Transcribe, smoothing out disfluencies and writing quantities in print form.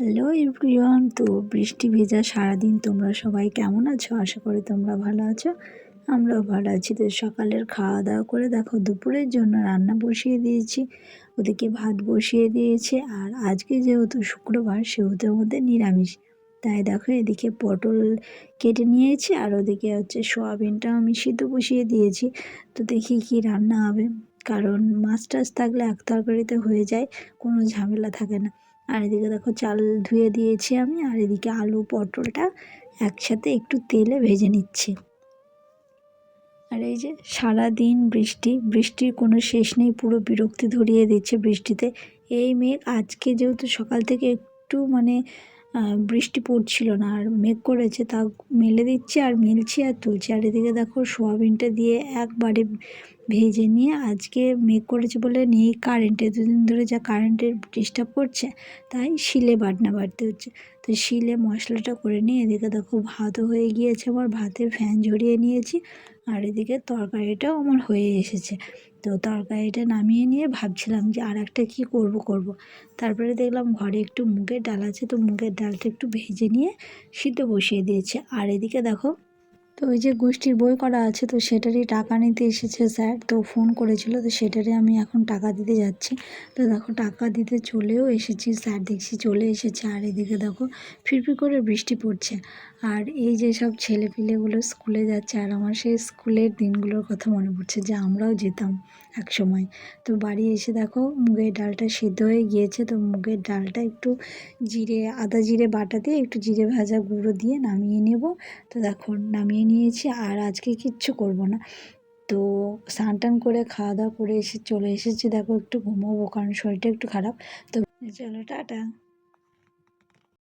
Hello everyone. তো বৃষ্টি ভেজা সারাদিন তোমরা সবাই কেমন আছো? আশা করি তোমরা ভালো আছো, আমরাও ভালো আছি। তো সকালের খাওয়া দাওয়া করে দেখো দুপুরের জন্য রান্না বসিয়ে দিয়েছি, ওদিকে ভাত বসিয়ে দিয়েছে। আর আজকে যেহেতু শুক্রবার সেহেতু আমাদের নিরামিষ, তাই দেখো এদিকে পটল কেটে নিয়েছি আর ওদিকে হচ্ছে সোয়াবিনটা আমি সিদ্ধ বসিয়ে দিয়েছি। তো দেখি কি রান্না হবে, কারণ মাছ টাছ থাকলে এক তরকারিতে হয়ে যায়, কোনো ঝামেলা থাকে না। আর এদিকে দেখো চাল ধুয়ে দিয়েছি আমি, আর এদিকে আলু পটলটা একসাথে একটু তেলে ভেজে নিচ্ছি। আর এই যে সারাদিন বৃষ্টির কোনো শেষ নেই, পুরো বিরক্তি ধরিয়ে দিচ্ছে বৃষ্টিতে। এই মেঘ আজকে যেহেতু সকাল থেকে একটু বৃষ্টি পড়ছিল না, আর মেঘ করেছে তা মেলে দিচ্ছে আর মেলছি আর তুলছি। আর এদিকে দেখো সোয়াবিনটা দিয়ে একবারে ভেজে নিয়ে, আজকে মেঘ করেছে বলে নেই কারেন্ট, এতদিন ধরে যা কারেন্টের ডিস্টার্ব করছে, তাই শিলে বাটনা বাটতে হচ্ছে। তো শিলে মশলাটা করে নিয়ে এদিকে দেখো ভাতও হয়ে গিয়েছে, আমার ভাতের ফ্যান ঝরিয়ে নিয়েছি। আর এদিকে তরকারিটাও আমার হয়ে এসেছে। তো তরকারিটা নামিয়ে নিয়ে ভাবছিলাম যে আর একটা কী করব। তারপরে দেখলাম ঘরে একটু মুগের ডাল আছে, তো মুগের ডালটা একটু ভেজে নিয়ে সিদ্ধ বসিয়ে দিয়েছে। আর এদিকে দেখো, তো ওই যে গোষ্ঠীর বই করা আছে, তো সেটারই টাকা নিতে এসেছে স্যার, তো ফোন করেছিল, তো সেটারই আমি এখন টাকা দিতে যাচ্ছি। তো দেখো টাকা দিতে চলেও এসেছি, স্যার দেখছি চলে এসেছে। আর এদিকে দেখো ফিরফির করে বৃষ্টি পড়ছে। আর এই যে সব ছেলেপিলেগুলো স্কুলে যাচ্ছে, আর আমার সেই স্কুলের দিনগুলোর কথা মনে পড়ছে যে আমরাও যেতাম এক সময়। তো বাড়ি এসে দেখো মুগের ডালটা সিদ্ধ হয়ে গিয়েছে, তো মুগের ডালটা একটু আদা জিরে বাটা দিয়ে একটু জিরে ভাজা গুঁড়ো দিয়ে নামিয়ে নেব। তো দেখো নামিয়ে নিয়েছি, আর আজকে কিচ্ছু করব না। তো স্নান টান করে খাওয়া দাওয়া করে চলে এসেছি। দেখো একটু ঘুমোবো, কারণ শরীরটা একটু খারাপ। তো চলো টাটা।